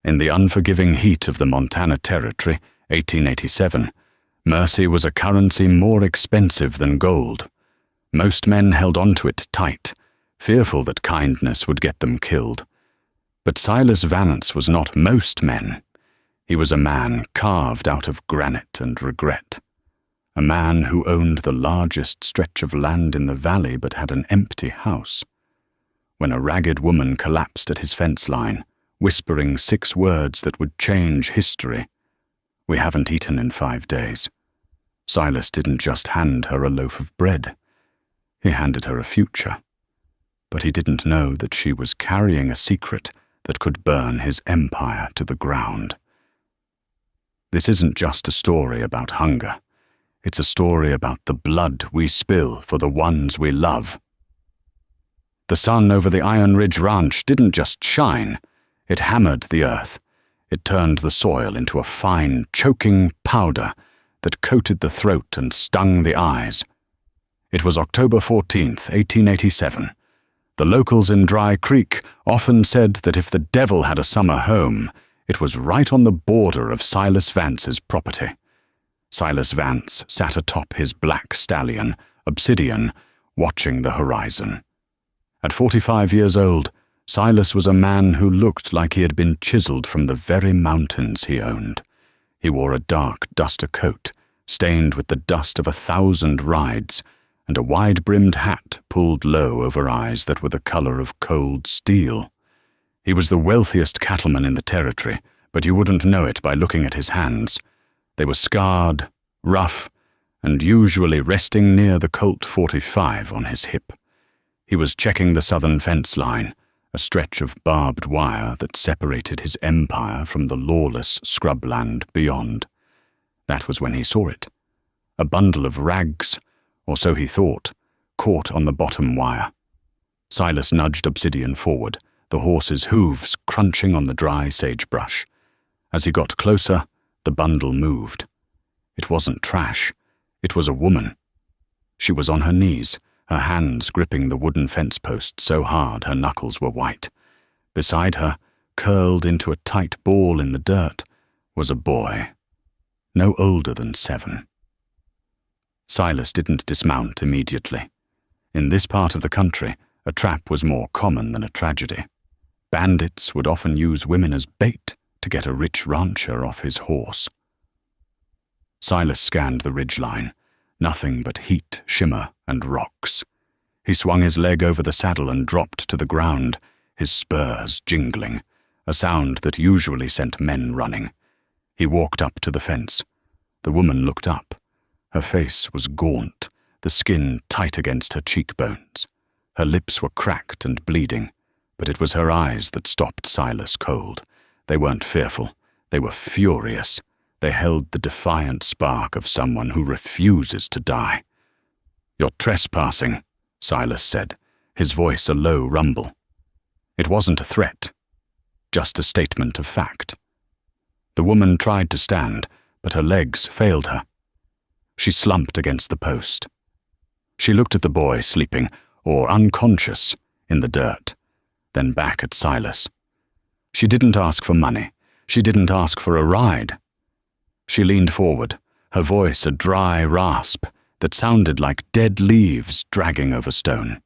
In the unforgiving heat of the Montana Territory, 1887, mercy was a currency more expensive than gold. Most men held onto it tight, fearful that kindness would get them killed. But Silas Vance was not most men. He was a man carved out of granite and regret. A man who owned the largest stretch of land in the valley but had an empty house. When a ragged woman collapsed at his fence line, whispering 6 words that would change history, "We haven't eaten in 5 days." Silas didn't just hand her a loaf of bread. He handed her a future. But he didn't know that she was carrying a secret that could burn his empire to the ground. This isn't just a story about hunger. It's a story about the blood we spill for the ones we love. The sun over the Iron Ridge Ranch didn't just shine. It hammered the earth. It turned the soil into a fine, choking powder that coated the throat and stung the eyes. It was October 14th, 1887. The locals in Dry Creek often said that if the devil had a summer home, it was right on the border of Silas Vance's property. Silas Vance sat atop his black stallion, Obsidian, watching the horizon. At 45 years old, Silas was a man who looked like he had been chiseled from the very mountains he owned. He wore a dark duster coat, stained with the dust of 1,000 rides, and a wide-brimmed hat pulled low over eyes that were the color of cold steel. He was the wealthiest cattleman in the territory, but you wouldn't know it by looking at his hands. They were scarred, rough, and usually resting near the Colt 45 on his hip. He was checking the southern fence line, a stretch of barbed wire that separated his empire from the lawless scrubland beyond. That was when he saw it. A bundle of rags, or so he thought, caught on the bottom wire. Silas nudged Obsidian forward, the horse's hooves crunching on the dry sagebrush. As he got closer, the bundle moved. It wasn't trash. It was a woman. She was on her knees, her hands gripping the wooden fence post so hard her knuckles were white. Beside her, curled into a tight ball in the dirt, was a boy, no older than 7. Silas didn't dismount immediately. In this part of the country, a trap was more common than a tragedy. Bandits would often use women as bait to get a rich rancher off his horse. Silas scanned the ridgeline. Nothing but heat, shimmer, and rocks. He swung his leg over the saddle and dropped to the ground, his spurs jingling, a sound that usually sent men running. He walked up to the fence. The woman looked up. Her face was gaunt, the skin tight against her cheekbones. Her lips were cracked and bleeding, but it was her eyes that stopped Silas cold. They weren't fearful. They were furious. They held the defiant spark of someone who refuses to die. "You're trespassing," Silas said, his voice a low rumble. It wasn't a threat, just a statement of fact. The woman tried to stand, but her legs failed her. She slumped against the post. She looked at the boy sleeping, or unconscious, in the dirt, then back at Silas. She didn't ask for money. She didn't ask for a ride. She leaned forward, her voice a dry rasp that sounded like dead leaves dragging over stone.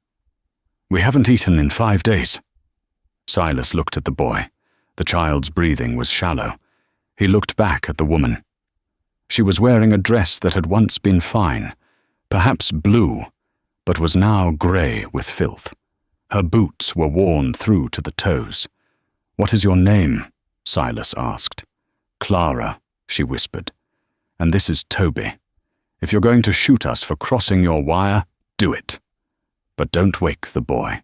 "We haven't eaten in 5 days." Silas looked at the boy. The child's breathing was shallow. He looked back at the woman. She was wearing a dress that had once been fine, perhaps blue, but was now grey with filth. Her boots were worn through to the toes. "What is your name?" Silas asked. "Clara," she whispered. "And this is Toby. If you're going to shoot us for crossing your wire, do it. But don't wake the boy."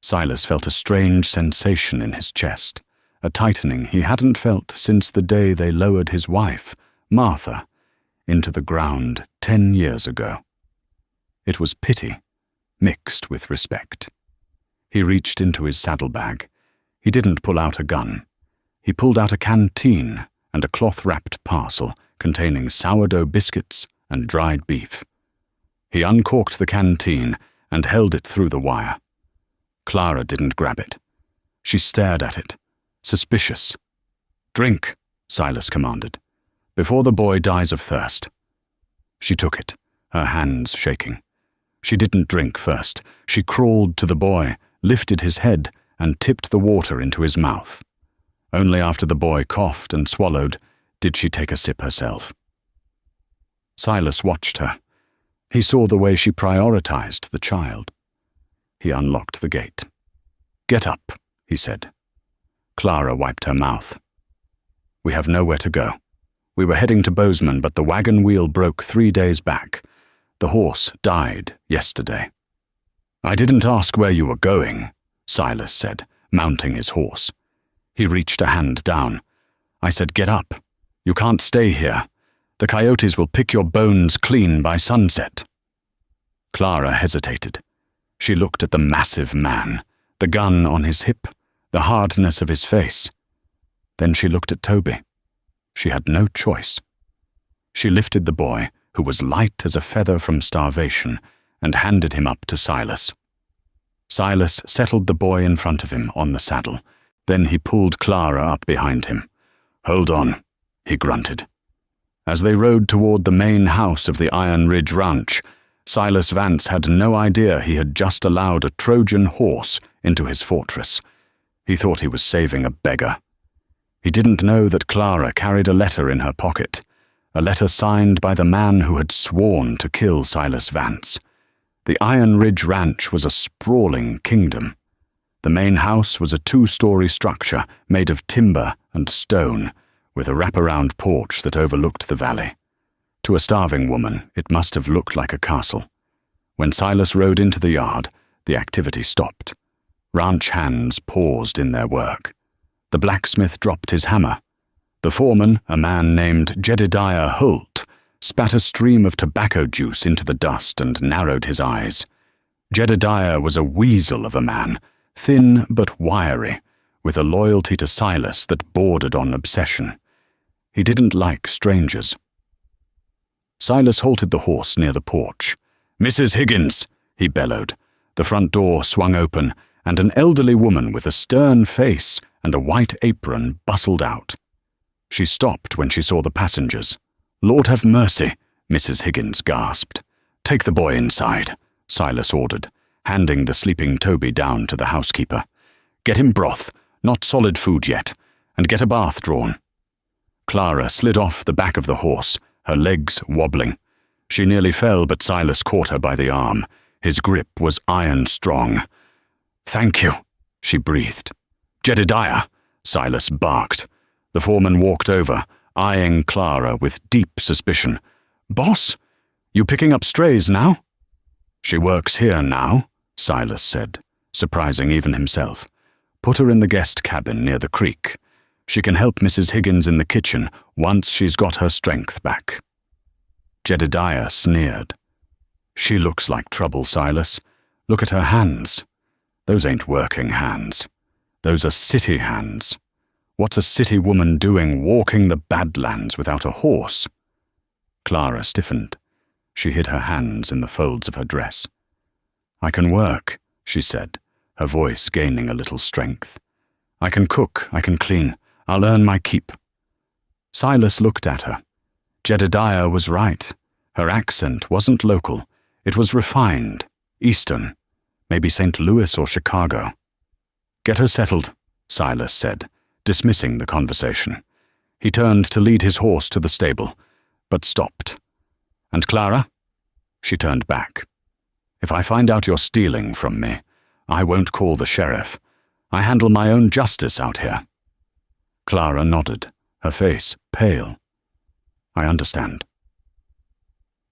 Silas felt a strange sensation in his chest, a tightening he hadn't felt since the day they lowered his wife, Martha, into the ground 10 years ago. It was pity, mixed with respect. He reached into his saddlebag. He didn't pull out a gun. He pulled out a canteen and a cloth-wrapped parcel containing sourdough biscuits and dried beef. He uncorked the canteen and held it through the wire. Clara didn't grab it. She stared at it, suspicious, Drink, Silas commanded, before the boy dies of thirst. She took it, her hands shaking. She didn't drink first. She crawled to the boy, lifted his head, and tipped the water into his mouth. Only after the boy coughed and swallowed did she take a sip herself. Silas watched her. He saw the way she prioritized the child. He unlocked the gate. "Get up," he said. Clara wiped her mouth. "We have nowhere to go. We were heading to Bozeman, but the wagon wheel broke 3 days back. The horse died yesterday." "I didn't ask where you were going," Silas said, mounting his horse. He reached a hand down. "I said, get up. You can't stay here. The coyotes will pick your bones clean by sunset." Clara hesitated. She looked at the massive man, the gun on his hip, the hardness of his face. Then she looked at Toby. She had no choice. She lifted the boy, who was light as a feather from starvation, and handed him up to Silas. Silas settled the boy in front of him on the saddle. Then he pulled Clara up behind him. "Hold on," he grunted. As they rode toward the main house of the Iron Ridge Ranch, Silas Vance had no idea he had just allowed a Trojan horse into his fortress. He thought he was saving a beggar. He didn't know that Clara carried a letter in her pocket, a letter signed by the man who had sworn to kill Silas Vance. The Iron Ridge Ranch was a sprawling kingdom. The main house was a 2-story structure made of timber and stone, with a wraparound porch that overlooked the valley. To a starving woman, it must have looked like a castle. When Silas rode into the yard, the activity stopped. Ranch hands paused in their work. The blacksmith dropped his hammer. The foreman, a man named Jedediah Holt, spat a stream of tobacco juice into the dust and narrowed his eyes. Jedediah was a weasel of a man, thin but wiry, with a loyalty to Silas that bordered on obsession. He didn't like strangers. Silas halted the horse near the porch. "Mrs. Higgins," he bellowed. The front door swung open, and an elderly woman with a stern face and a white apron bustled out. She stopped when she saw the passengers. "Lord have mercy," Mrs. Higgins gasped. "Take the boy inside," Silas ordered, handing the sleeping Toby down to the housekeeper. "Get him broth, not solid food yet, and get a bath drawn." Clara slid off the back of the horse, her legs wobbling. She nearly fell, but Silas caught her by the arm. His grip was iron strong. "Thank you," she breathed. "Jedediah," Silas barked. The foreman walked over, eyeing Clara with deep suspicion. "Boss, you picking up strays now?" "She works here now," Silas said, surprising even himself. "Put her in the guest cabin near the creek. She can help Mrs. Higgins in the kitchen once she's got her strength back." Jedediah sneered. "She looks like trouble, Silas. Look at her hands. Those ain't working hands. Those are city hands. What's a city woman doing walking the Badlands without a horse?" Clara stiffened. She hid her hands in the folds of her dress. "I can work," she said, her voice gaining a little strength. "I can cook, I can clean. I'll earn my keep." Silas looked at her. Jedediah was right. Her accent wasn't local. It was refined, Eastern, maybe St. Louis or Chicago. "Get her settled," Silas said, dismissing the conversation. He turned to lead his horse to the stable, but stopped. "And Clara?" She turned back. "If I find out you're stealing from me, I won't call the sheriff. I handle my own justice out here." Clara nodded, her face pale. "I understand."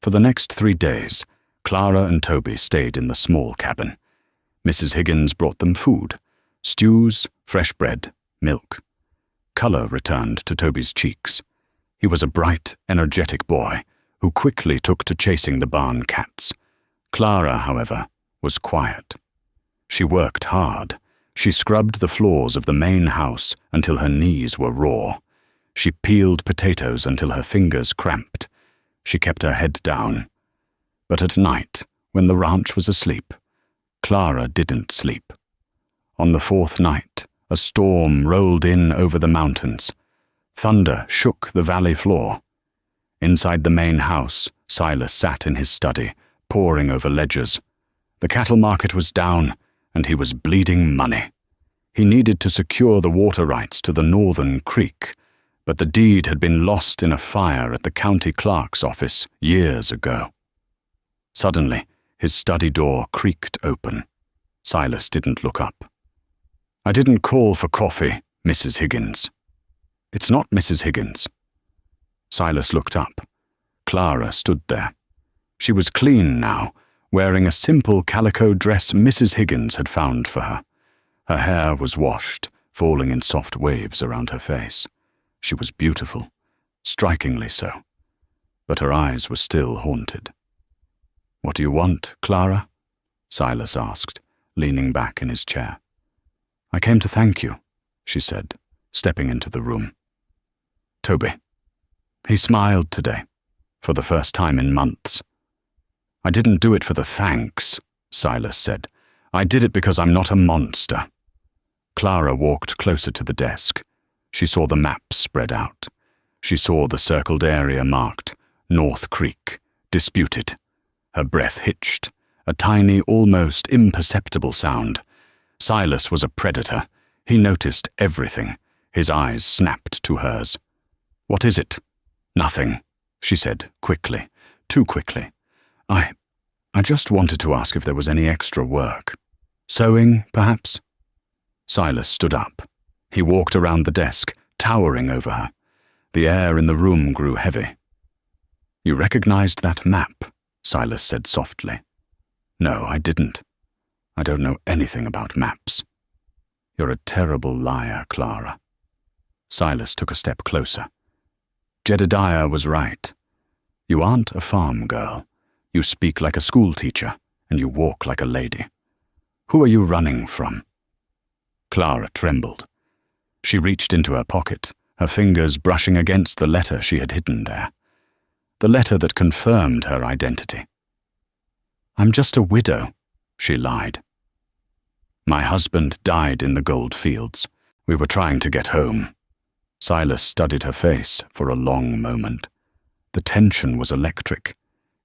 For the next 3 days, Clara and Toby stayed in the small cabin. Mrs. Higgins brought them food, stews, fresh bread, milk. Color returned to Toby's cheeks. He was a bright, energetic boy who quickly took to chasing the barn cats. Clara, however, was quiet. She worked hard. She scrubbed the floors of the main house until her knees were raw. She peeled potatoes until her fingers cramped. She kept her head down. But at night, when the ranch was asleep, Clara didn't sleep. On the 4th night, a storm rolled in over the mountains. Thunder shook the valley floor. Inside the main house, Silas sat in his study, poring over ledgers. The cattle market was down, and he was bleeding money. He needed to secure the water rights to the northern creek, but the deed had been lost in a fire at the county clerk's office years ago. Suddenly, his study door creaked open. Silas didn't look up. "I didn't call for coffee, Mrs. Higgins." "It's not Mrs. Higgins." Silas looked up. Clara stood there. She was clean now, wearing a simple calico dress Mrs. Higgins had found for her. Her hair was washed, falling in soft waves around her face. She was beautiful, strikingly so, but her eyes were still haunted. "What do you want, Clara?" Silas asked, leaning back in his chair. "I came to thank you," she said, stepping into the room. "Toby." He smiled today, for the first time in months. "I didn't do it for the thanks," Silas said. "I did it because I'm not a monster." Clara walked closer to the desk. She saw the map spread out. She saw the circled area marked North Creek, disputed. Her breath hitched, a tiny, almost imperceptible sound. Silas was a predator. He noticed everything. His eyes snapped to hers. "What is it?" "Nothing," she said quickly, too quickly. I just wanted to ask if there was any extra work. Sewing, perhaps?" Silas stood up. He walked around the desk, towering over her. The air in the room grew heavy. "You recognized that map?" Silas said softly. "No, I didn't. I don't know anything about maps." "You're a terrible liar, Clara." Silas took a step closer. "Jedediah was right. You aren't a farm girl. You speak like a schoolteacher, and you walk like a lady. Who are you running from?" Clara trembled. She reached into her pocket, her fingers brushing against the letter she had hidden there. The letter that confirmed her identity. "I'm just a widow," she lied. "My husband died in the gold fields. We were trying to get home." Silas studied her face for a long moment. The tension was electric.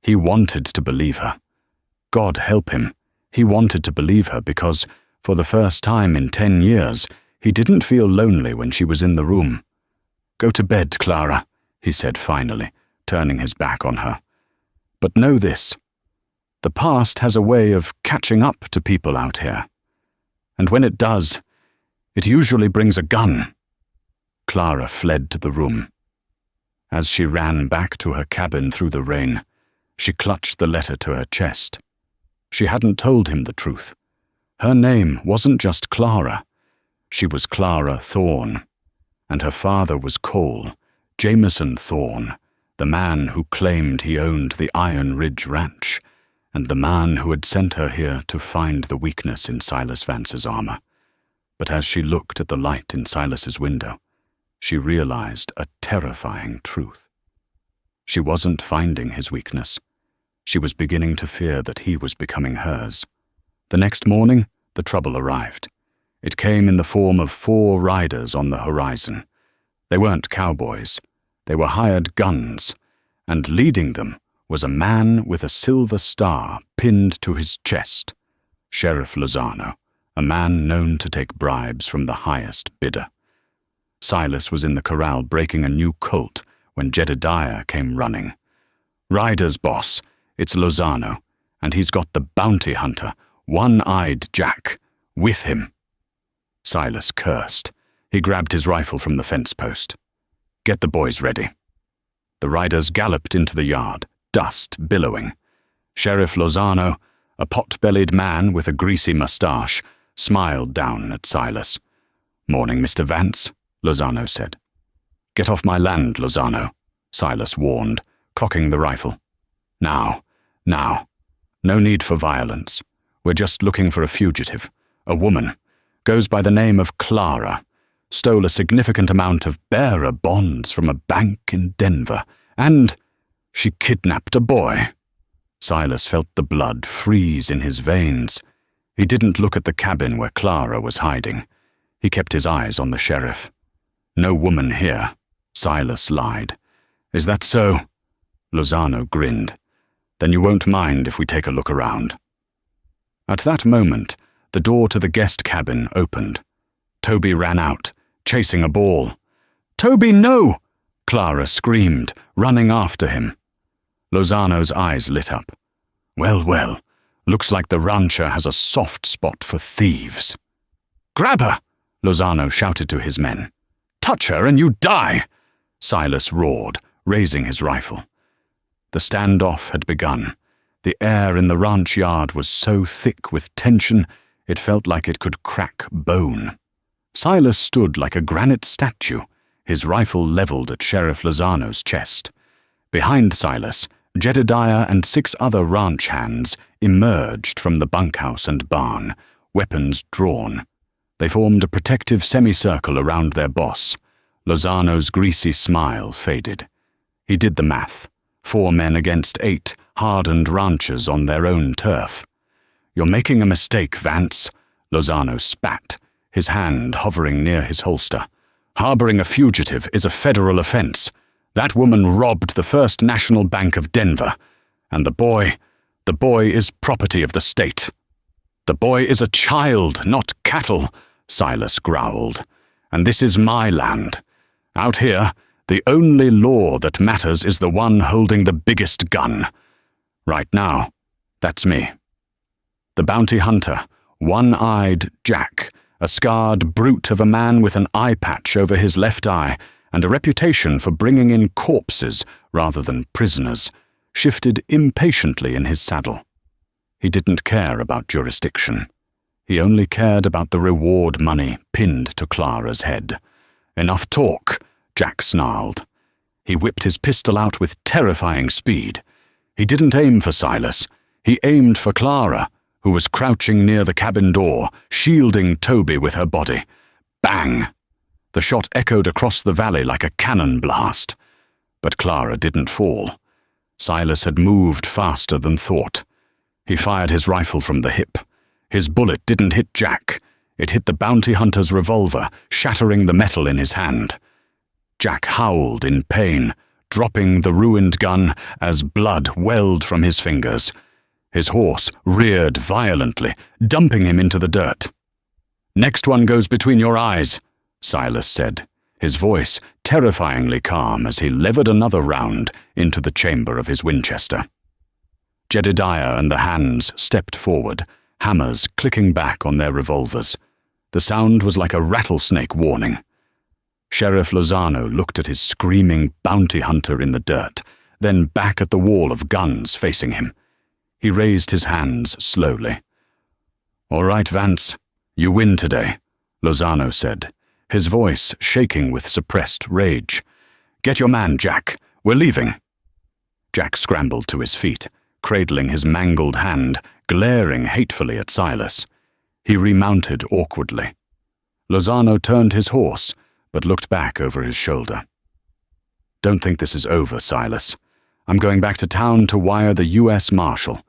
He wanted to believe her. God help him. He wanted to believe her because, for the first time in 10 years, he didn't feel lonely when she was in the room. "Go to bed, Clara," he said finally, turning his back on her. "But know this. The past has a way of catching up to people out here. And when it does, it usually brings a gun." Clara fled to the room. As she ran back to her cabin through the rain, she clutched the letter to her chest. She hadn't told him the truth. Her name wasn't just Clara. She was Clara Thorne, and her father was Cole, Jameson Thorne, the man who claimed he owned the Iron Ridge Ranch, and the man who had sent her here to find the weakness in Silas Vance's armor. But as she looked at the light in Silas's window, she realized a terrifying truth. She wasn't finding his weakness. She was beginning to fear that he was becoming hers. The next morning, the trouble arrived. It came in the form of 4 riders on the horizon. They weren't cowboys. They were hired guns, and leading them was a man with a silver star pinned to his chest, Sheriff Lozano, a man known to take bribes from the highest bidder. Silas was in the corral breaking a new colt when Jedediah came running. "Riders, boss, it's Lozano, and he's got the bounty hunter, One-Eyed Jack, with him." Silas cursed. He grabbed his rifle from the fence post. "Get the boys ready." The riders galloped into the yard, dust billowing. Sheriff Lozano, a pot-bellied man with a greasy mustache, smiled down at Silas. "Morning, Mr. Vance," Lozano said. "Get off my land, Lozano," Silas warned, cocking the rifle. Now. No need for violence. We're just looking for a fugitive, a woman. Goes by the name of Clara. Stole a significant amount of bearer bonds from a bank in Denver, and she kidnapped a boy." Silas felt the blood freeze in his veins. He didn't look at the cabin where Clara was hiding. He kept his eyes on the sheriff. "No woman here," Silas lied. "Is that so?" Lozano grinned. "Then you won't mind if we take a look around." At that moment, the door to the guest cabin opened. Toby ran out, chasing a ball. "Toby, no!" Clara screamed, running after him. Lozano's eyes lit up. "Well, well, looks like the rancher has a soft spot for thieves." "Grab her!" Lozano shouted to his men. "Touch her and you die!" Silas roared, raising his rifle. The standoff had begun. The air in the ranch yard was so thick with tension, it felt like it could crack bone. Silas stood like a granite statue, his rifle leveled at Sheriff Lozano's chest. Behind Silas, Jedediah and 6 other ranch hands emerged from the bunkhouse and barn, weapons drawn. They formed a protective semicircle around their boss. Lozano's greasy smile faded. He did the math. 4 men against 8 hardened ranchers on their own turf. "You're making a mistake, Vance," Lozano spat, his hand hovering near his holster. "Harboring a fugitive is a federal offense. That woman robbed the First National Bank of Denver. And the boy is property of the state." "The boy is a child, not cattle," Silas growled. "And this is my land. Out here, the only law that matters is the one holding the biggest gun. Right now, that's me." The bounty hunter, one-eyed Jack, a scarred brute of a man with an eye patch over his left eye and a reputation for bringing in corpses rather than prisoners, shifted impatiently in his saddle. He didn't care about jurisdiction. He only cared about the reward money pinned to Clara's head. "Enough talk," Jack snarled. He whipped his pistol out with terrifying speed. He didn't aim for Silas. He aimed for Clara, who was crouching near the cabin door, shielding Toby with her body. Bang! The shot echoed across the valley like a cannon blast. But Clara didn't fall. Silas had moved faster than thought. He fired his rifle from the hip. His bullet didn't hit Jack. It hit the bounty hunter's revolver, shattering the metal in his hand. Jack howled in pain, dropping the ruined gun as blood welled from his fingers. His horse reared violently, dumping him into the dirt. "Next one goes between your eyes," Silas said, his voice terrifyingly calm as he levered another round into the chamber of his Winchester. Jedediah and the hands stepped forward, hammers clicking back on their revolvers. The sound was like a rattlesnake warning. Sheriff Lozano looked at his screaming bounty hunter in the dirt, then back at the wall of guns facing him. He raised his hands slowly. "All right, Vance, you win today," Lozano said, his voice shaking with suppressed rage. "Get your man, Jack. We're leaving." Jack scrambled to his feet, cradling his mangled hand, glaring hatefully at Silas. He remounted awkwardly. Lozano turned his horse, but looked back over his shoulder. "Don't think this is over, Silas. I'm going back to town to wire the U.S. Marshal.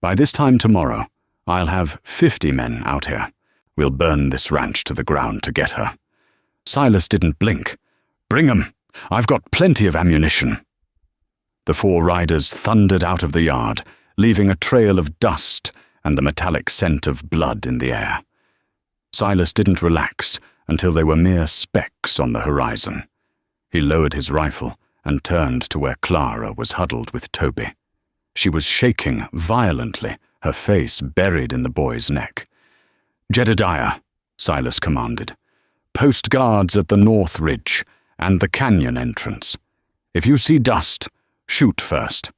By this time tomorrow, I'll have 50 men out here. We'll burn this ranch to the ground to get her." Silas didn't blink. "Bring 'em. I've got plenty of ammunition." The 4 riders thundered out of the yard, leaving a trail of dust and the metallic scent of blood in the air. Silas didn't relax until they were mere specks on the horizon. He lowered his rifle and turned to where Clara was huddled with Toby. She was shaking violently, her face buried in the boy's neck. "Jedediah," Silas commanded, "post guards at the north ridge and the canyon entrance. If you see dust, shoot first."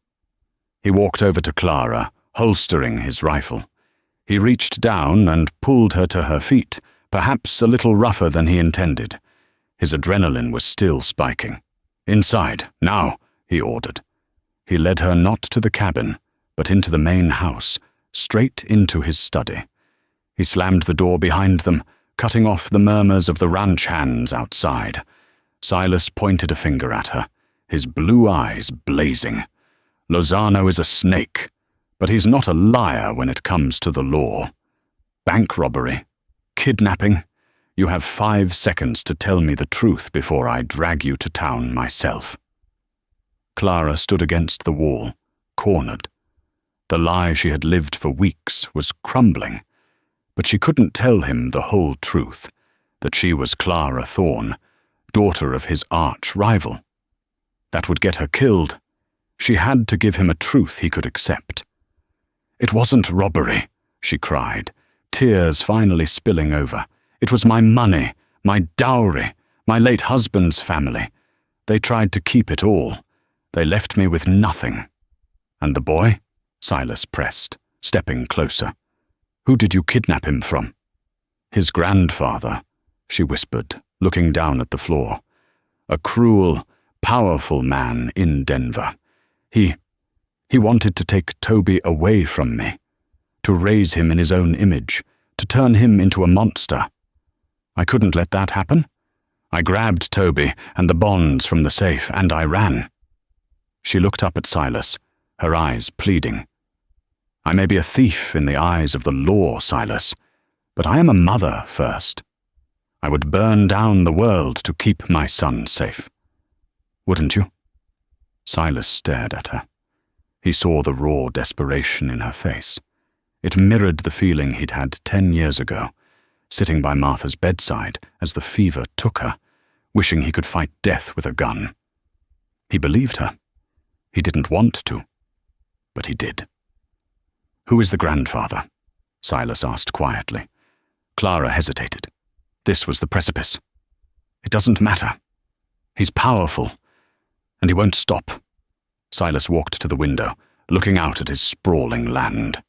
He walked over to Clara, holstering his rifle. He reached down and pulled her to her feet, perhaps a little rougher than he intended. His adrenaline was still spiking. "Inside, now," he ordered. He led her not to the cabin, but into the main house, straight into his study. He slammed the door behind them, cutting off the murmurs of the ranch hands outside. Silas pointed a finger at her, his blue eyes blazing. "Lozano is a snake, but he's not a liar when it comes to the law. Bank robbery, kidnapping. You have 5 seconds to tell me the truth before I drag you to town myself." Clara stood against the wall, cornered. The lie she had lived for weeks was crumbling, but she couldn't tell him the whole truth, that she was Clara Thorne, daughter of his arch-rival. That would get her killed. She had to give him a truth he could accept. "It wasn't robbery," she cried, tears finally spilling over. "It was my money, my dowry, my late husband's family. They tried to keep it all. They left me with nothing." "And the boy?" Silas pressed, stepping closer. "Who did you kidnap him from?" "His grandfather," she whispered, looking down at the floor. "A cruel, powerful man in Denver. He wanted to take Toby away from me, to raise him in his own image, to turn him into a monster. I couldn't let that happen. I grabbed Toby and the bonds from the safe, and I ran." She looked up at Silas, her eyes pleading. "I may be a thief in the eyes of the law, Silas, but I am a mother first. I would burn down the world to keep my son safe. Wouldn't you?" Silas stared at her. He saw the raw desperation in her face. It mirrored the feeling he'd had 10 years ago, sitting by Martha's bedside as the fever took her, wishing he could fight death with a gun. He believed her. He didn't want to, but he did. "Who is the grandfather?" Silas asked quietly. Clara hesitated. This was the precipice. "It doesn't matter. He's powerful, and he won't stop." Silas walked to the window, looking out at his sprawling land.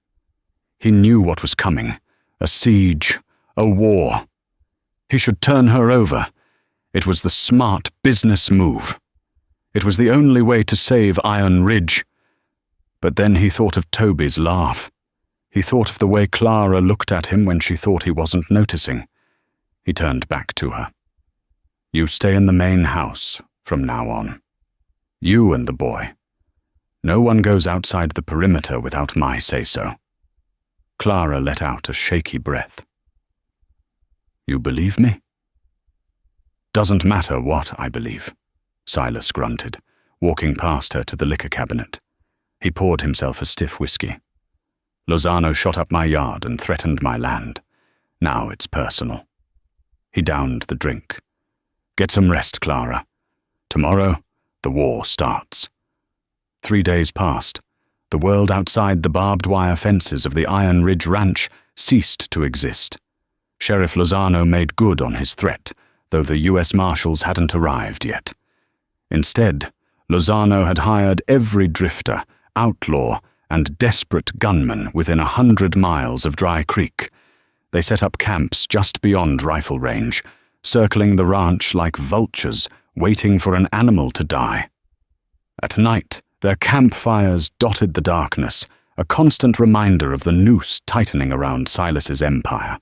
He knew what was coming, a siege, a war. He should turn her over. It was the smart business move. It was the only way to save Iron Ridge. But then he thought of Toby's laugh. He thought of the way Clara looked at him when she thought he wasn't noticing. He turned back to her. "You stay in the main house from now on. You and the boy. No one goes outside the perimeter without my say-so." Clara let out a shaky breath. "You believe me?" "Doesn't matter what I believe," Silas grunted, walking past her to the liquor cabinet. He poured himself a stiff whiskey. "Lozano shot up my yard and threatened my land. Now it's personal." He downed the drink. "Get some rest, Clara. Tomorrow, the war starts." 3 days passed. The world outside the barbed wire fences of the Iron Ridge Ranch ceased to exist. Sheriff Lozano made good on his threat, though the U.S. Marshals hadn't arrived yet. Instead, Lozano had hired every drifter, outlaw, and desperate gunman within 100 miles of Dry Creek. They set up camps just beyond rifle range, circling the ranch like vultures, waiting for an animal to die. At night, their campfires dotted the darkness, a constant reminder of the noose tightening around Silas's empire.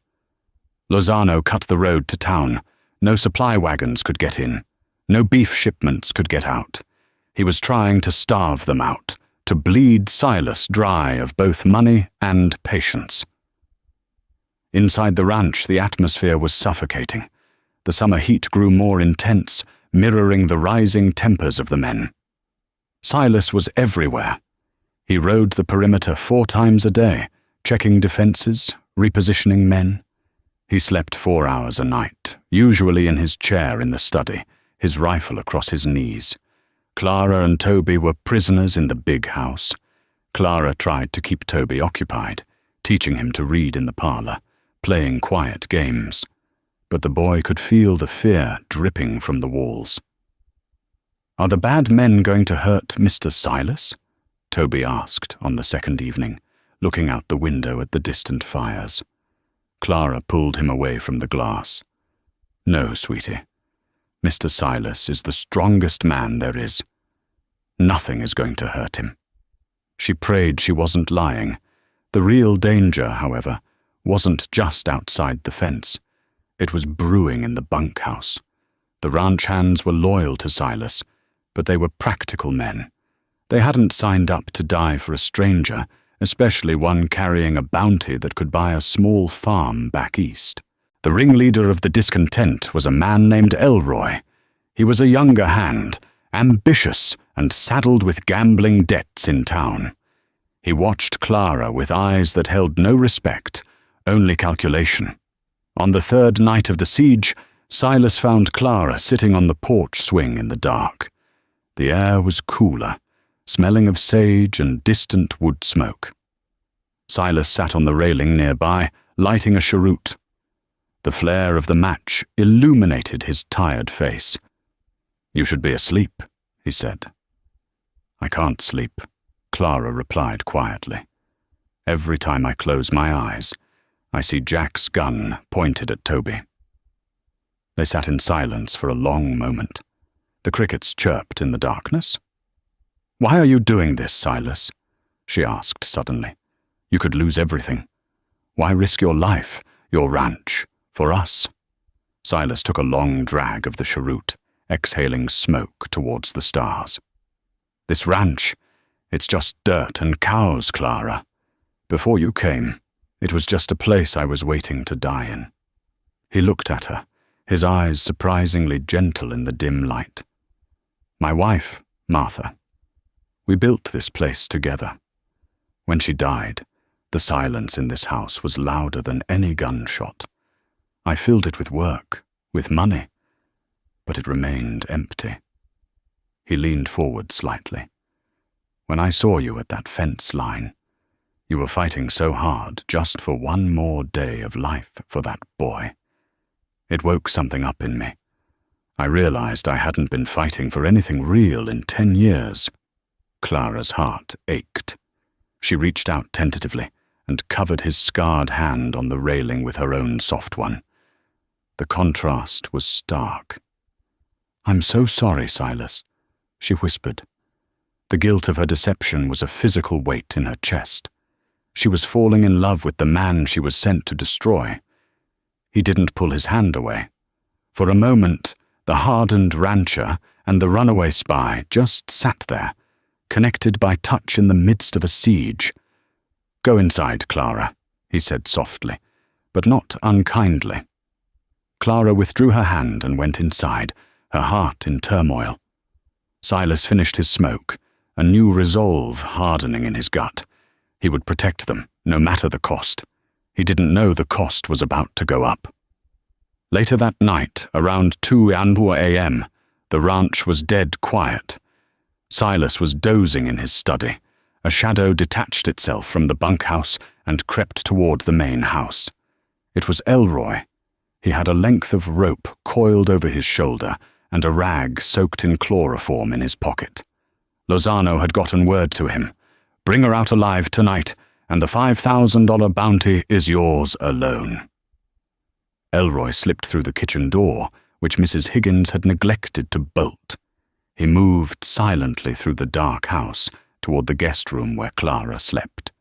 Lozano cut the road to town. No supply wagons could get in. No beef shipments could get out. He was trying to starve them out, to bleed Silas dry of both money and patience. Inside the ranch, the atmosphere was suffocating. The summer heat grew more intense, mirroring the rising tempers of the men. Silas was everywhere. He rode the perimeter 4 times a day, checking defenses, repositioning men. He slept 4 hours a night, usually in his chair in the study, his rifle across his knees. Clara and Toby were prisoners in the big house. Clara tried to keep Toby occupied, teaching him to read in the parlor, playing quiet games. But the boy could feel the fear dripping from the walls. "Are the bad men going to hurt Mr. Silas?" Toby asked on the second evening, looking out the window at the distant fires. Clara pulled him away from the glass. "No, sweetie. Mr. Silas is the strongest man there is. Nothing is going to hurt him." She prayed she wasn't lying. The real danger, however, wasn't just outside the fence. It was brewing in the bunkhouse. The ranch hands were loyal to Silas, but they were practical men. They hadn't signed up to die for a stranger, especially one carrying a bounty that could buy a small farm back east. The ringleader of the discontent was a man named Elroy. He was a younger hand, ambitious and saddled with gambling debts in town. He watched Clara with eyes that held no respect, only calculation. On the third night of the siege, Silas found Clara sitting on the porch swing in the dark. The air was cooler, smelling of sage and distant wood smoke. Silas sat on the railing nearby, lighting a cheroot. The flare of the match illuminated his tired face. "You should be asleep," he said. "I can't sleep," Clara replied quietly. "Every time I close my eyes, I see Jack's gun pointed at Toby." They sat in silence for a long moment. The crickets chirped in the darkness. "Why are you doing this, Silas?" she asked suddenly. "You could lose everything. Why risk your life, your ranch, for us?" Silas took a long drag of the cheroot, exhaling smoke towards the stars. "This ranch, it's just dirt and cows, Clara. Before you came, it was just a place I was waiting to die in." He looked at her, his eyes surprisingly gentle in the dim light. "My wife, Martha. We built this place together. When she died, the silence in this house was louder than any gunshot. I filled it with work, with money, but it remained empty." He leaned forward slightly. "When I saw you at that fence line, you were fighting so hard just for one more day of life for that boy. It woke something up in me. I realized I hadn't been fighting for anything real in 10 years. Clara's heart ached. She reached out tentatively and covered his scarred hand on the railing with her own soft one. The contrast was stark. "I'm so sorry, Silas," she whispered. The guilt of her deception was a physical weight in her chest. She was falling in love with the man she was sent to destroy. He didn't pull his hand away. For a moment, the hardened rancher and the runaway spy just sat there, connected by touch in the midst of a siege. "Go inside, Clara," he said softly, but not unkindly. Clara withdrew her hand and went inside, her heart in turmoil. Silas finished his smoke, a new resolve hardening in his gut. He would protect them, no matter the cost. He didn't know the cost was about to go up. Later that night, around 2 a.m., the ranch was dead quiet. Silas was dozing in his study. A shadow detached itself from the bunkhouse and crept toward the main house. It was Elroy. He had a length of rope coiled over his shoulder and a rag soaked in chloroform in his pocket. Lozano had gotten word to him. "Bring her out alive tonight, and the $5,000 bounty is yours alone." Elroy slipped through the kitchen door, which Mrs. Higgins had neglected to bolt. He moved silently through the dark house toward the guest room where Clara slept.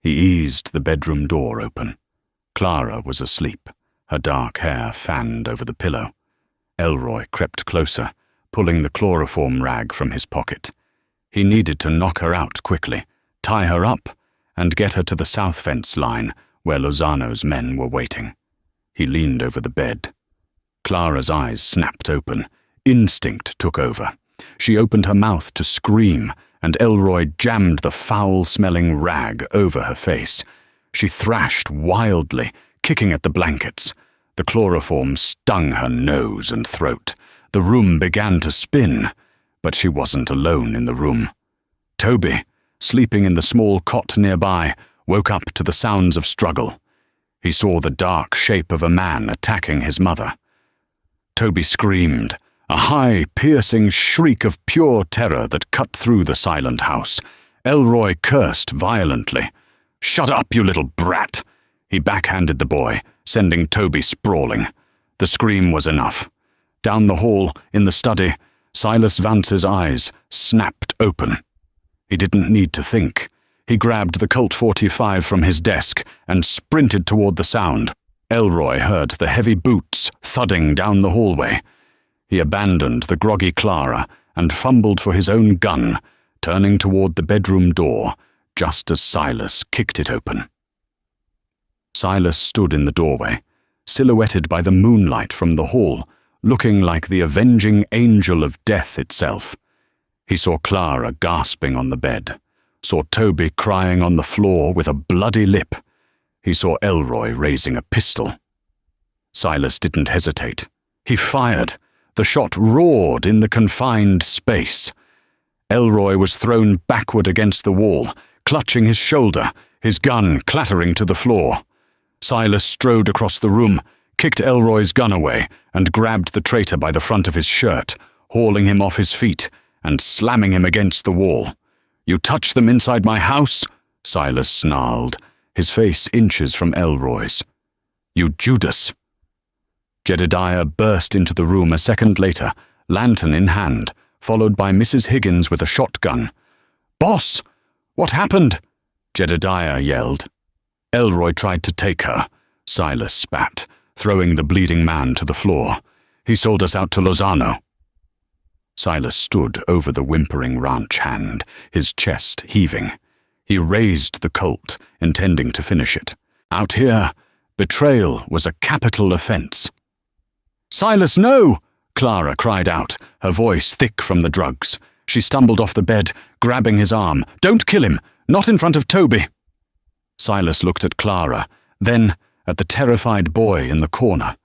He eased the bedroom door open. Clara was asleep, her dark hair fanned over the pillow. Elroy crept closer, pulling the chloroform rag from his pocket. He needed to knock her out quickly, tie her up, and get her to the south fence line where Lozano's men were waiting. He leaned over the bed. Clara's eyes snapped open. Instinct took over. She opened her mouth to scream, and Elroy jammed the foul-smelling rag over her face. She thrashed wildly, kicking at the blankets. The chloroform stung her nose and throat. The room began to spin, but she wasn't alone in the room. Toby, sleeping in the small cot nearby, woke up to the sounds of struggle. He saw the dark shape of a man attacking his mother. Toby screamed, a high, piercing shriek of pure terror that cut through the silent house. Elroy cursed violently. "Shut up, you little brat!" He backhanded the boy, sending Toby sprawling. The scream was enough. Down the hall, in the study, Silas Vance's eyes snapped open. He didn't need to think. He grabbed the Colt 45 from his desk and sprinted toward the sound. Elroy heard the heavy boots thudding down the hallway. He abandoned the groggy Clara and fumbled for his own gun, turning toward the bedroom door just as Silas kicked it open. Silas stood in the doorway, silhouetted by the moonlight from the hall, looking like the avenging angel of death itself. He saw Clara gasping on the bed, saw Toby crying on the floor with a bloody lip. He saw Elroy raising a pistol. Silas didn't hesitate. He fired. The shot roared in the confined space. Elroy was thrown backward against the wall, clutching his shoulder, his gun clattering to the floor. Silas strode across the room, kicked Elroy's gun away, and grabbed the traitor by the front of his shirt, hauling him off his feet and slamming him against the wall. "You touch them inside my house?" Silas snarled, his face inches from Elroy's. "You Judas!" Jedediah burst into the room a second later, lantern in hand, followed by Mrs. Higgins with a shotgun. "Boss! What happened?" Jedediah yelled. "Elroy tried to take her," Silas spat, throwing the bleeding man to the floor. "He sold us out to Lozano." Silas stood over the whimpering ranch hand, his chest heaving. He raised the Colt, intending to finish it. Out here, betrayal was a capital offense. "Silas, no!" Clara cried out, her voice thick from the drugs. She stumbled off the bed, grabbing his arm. "Don't kill him! Not in front of Toby!" Silas looked at Clara, then at the terrified boy in the corner.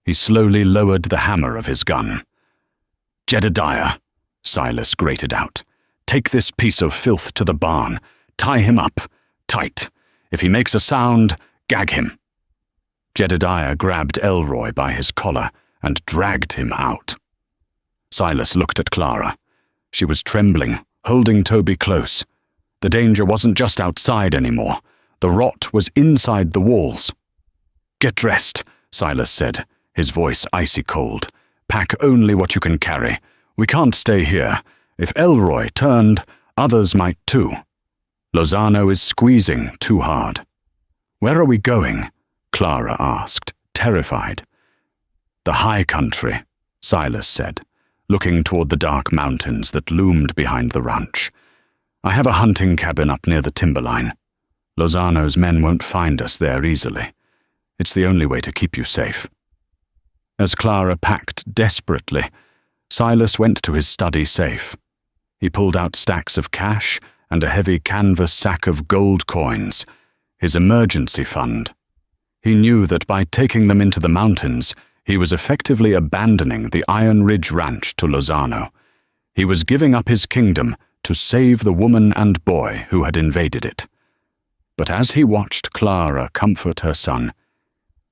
He slowly lowered the hammer of his gun. "Jedediah," Silas grated out, "take this piece of filth to the barn. Tie him up, tight. If he makes a sound, gag him." Jedediah grabbed Elroy by his collar and dragged him out. Silas looked at Clara. She was trembling, holding Toby close. The danger wasn't just outside anymore. The rot was inside the walls. "Get dressed," Silas said, his voice icy cold. "Pack only what you can carry. We can't stay here. If Elroy turned, others might too. Lozano is squeezing too hard." "Where are we going?" Clara asked, terrified. "The high country," Silas said, looking toward the dark mountains that loomed behind the ranch. "I have a hunting cabin up near the timberline. Lozano's men won't find us there easily. It's the only way to keep you safe." As Clara packed desperately, Silas went to his study safe. He pulled out stacks of cash and a heavy canvas sack of gold coins, his emergency fund. He knew that by taking them into the mountains, he was effectively abandoning the Iron Ridge Ranch to Lozano. He was giving up his kingdom to save the woman and boy who had invaded it. But as he watched Clara comfort her son,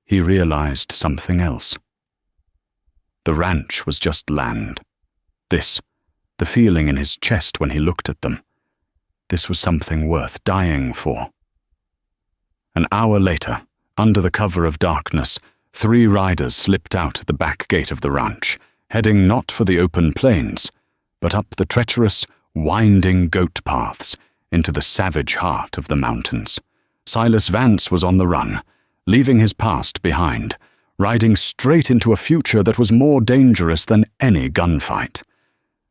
he realized something else. The ranch was just land. This, the feeling in his chest when he looked at them, this was something worth dying for. An hour later, under the cover of darkness, 3 riders slipped out the back gate of the ranch, heading not for the open plains, but up the treacherous, winding goat paths into the savage heart of the mountains. Silas Vance was on the run, leaving his past behind, riding straight into a future that was more dangerous than any gunfight.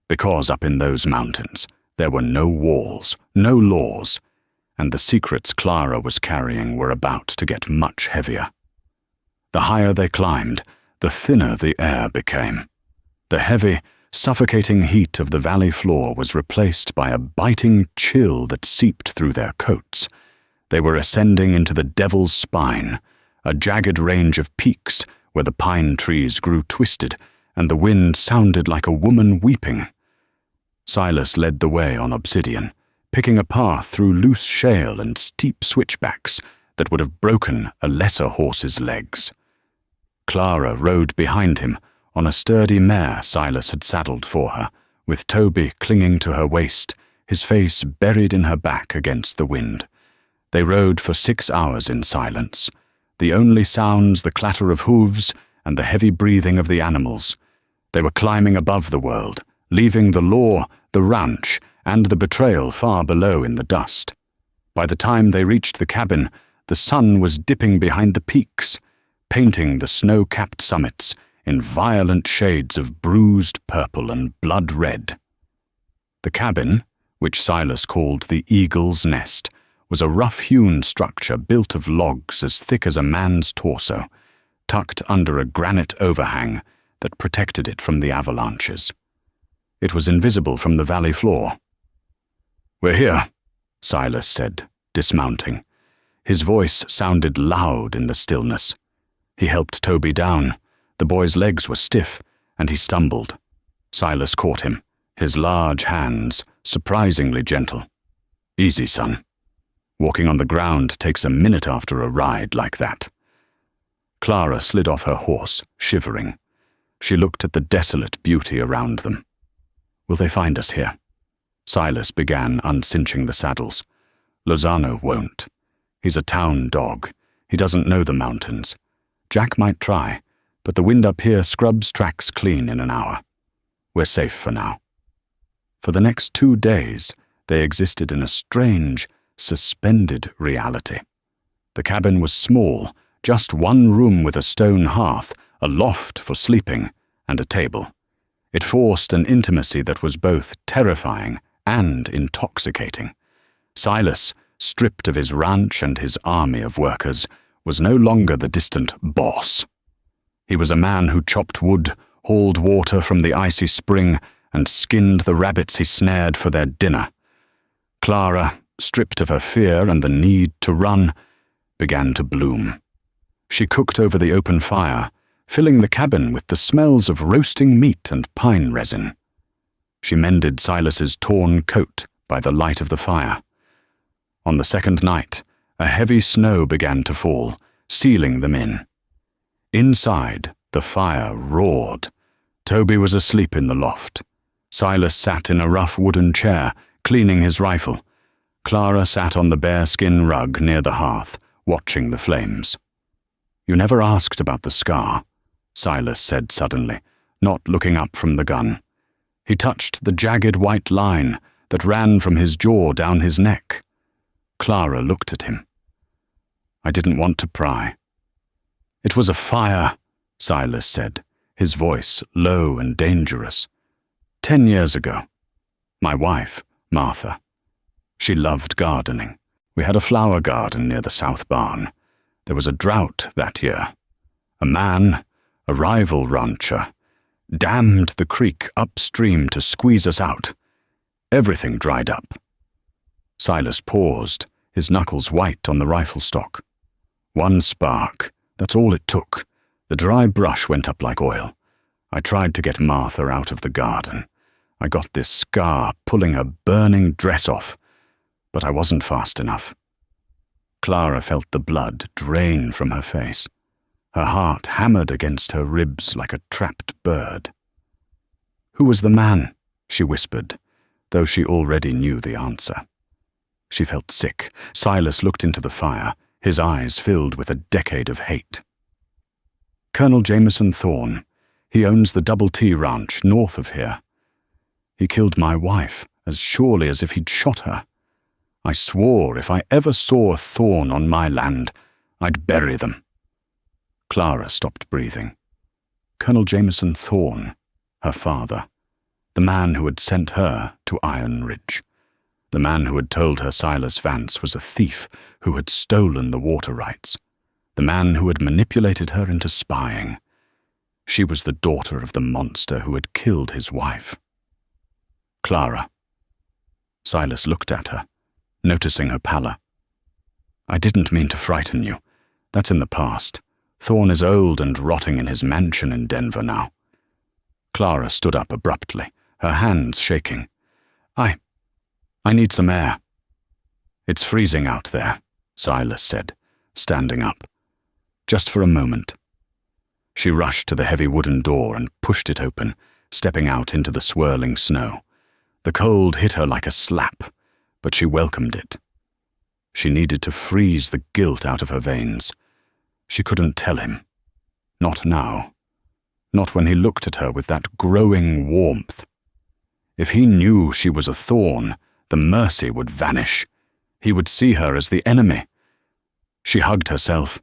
Because up in those mountains, there were no walls, no laws, and the secrets Clara was carrying were about to get much heavier. The higher they climbed, the thinner the air became. The heavy, suffocating heat of the valley floor was replaced by a biting chill that seeped through their coats. They were ascending into the Devil's Spine, a jagged range of peaks where the pine trees grew twisted and the wind sounded like a woman weeping. Silas led the way on obsidian, picking a path through loose shale and steep switchbacks that would have broken a lesser horse's legs. Clara rode behind him on a sturdy mare Silas had saddled for her, with Toby clinging to her waist, his face buried in her back against the wind. They rode for 6 hours in silence, the only sounds the clatter of hooves and the heavy breathing of the animals. They were climbing above the world, leaving the law, the ranch, and the betrayal far below in the dust. By the time they reached the cabin, the sun was dipping behind the peaks, painting the snow-capped summits in violent shades of bruised purple and blood red. The cabin, which Silas called the Eagle's Nest, was a rough-hewn structure built of logs as thick as a man's torso. tucked under a granite overhang that protected it from the avalanches. It was invisible from the valley floor. "We're here," Silas said, dismounting. His voice sounded loud in the stillness. He helped Toby down. The boy's legs were stiff, and he stumbled. Silas caught him, his large hands surprisingly gentle. "Easy, son. Walking on the ground takes a minute after a ride like that." Clara slid off her horse, shivering. She looked at the desolate beauty around them. "Will they find us here?" Silas began uncinching the saddles. "Lozano won't. He's a town dog. He doesn't know the mountains. Jack might try, but the wind up here scrubs tracks clean in an hour. We're safe for now." For the next 2 days, they existed in a strange, suspended reality. The cabin was small, just one room with a stone hearth, a loft for sleeping, and a table. It forced an intimacy that was both terrifying and intoxicating. Silas, stripped of his ranch and his army of workers, was no longer the distant boss. He was a man who chopped wood, hauled water from the icy spring, and skinned the rabbits he snared for their dinner. Clara, stripped of her fear and the need to run, began to bloom. She cooked over the open fire, filling the cabin with the smells of roasting meat and pine resin. She mended Silas's torn coat by the light of the fire. On the second night, a heavy snow began to fall, sealing them in. Inside, the fire roared. Toby was asleep in the loft. Silas sat in a rough wooden chair, cleaning his rifle. Clara sat on the bearskin rug near the hearth, watching the flames. "You never asked about the scar," Silas said suddenly, not looking up from the gun. He touched the jagged white line that ran from his jaw down his neck. Clara looked at him. "I didn't want to pry." "It was a fire," Silas said, his voice low and dangerous. 10 years ago. My wife, Martha. She loved gardening. We had a flower garden near the south barn. There was a drought that year. A man, a rival rancher, dammed the creek upstream to squeeze us out. Everything dried up. Silas paused, his knuckles white on the rifle stock. One spark, that's all it took. The dry brush went up like oil. I tried to get Martha out of the garden. I got this scar pulling her burning dress off, but I wasn't fast enough. Clara felt the blood drain from her face. Her heart hammered against her ribs like a trapped bird. "Who was the man?" she whispered, though she already knew the answer. She felt sick. Silas looked into the fire, his eyes filled with a decade of hate. "Colonel Jameson Thorne. He owns the Double T Ranch north of here. He killed my wife as surely as if he'd shot her. I swore if I ever saw a thorn on my land, I'd bury them." Clara stopped breathing. Colonel Jameson Thorne, her father, the man who had sent her to Iron Ridge, the man who had told her Silas Vance was a thief who had stolen the water rights, the man who had manipulated her into spying. She was the daughter of the monster who had killed his wife. "Clara." Silas looked at her, noticing her pallor. "I didn't mean to frighten you. That's in the past. Thorne is old and rotting in his mansion in Denver now." Clara stood up abruptly, her hands shaking. I need some air." "It's freezing out there," Silas said, standing up. "Just for a moment." She rushed to the heavy wooden door and pushed it open, stepping out into the swirling snow. The cold hit her like a slap, but she welcomed it. She needed to freeze the guilt out of her veins. She couldn't tell him. Not now. Not when he looked at her with that growing warmth. If he knew she was a thorn, the mercy would vanish. He would see her as the enemy. She hugged herself,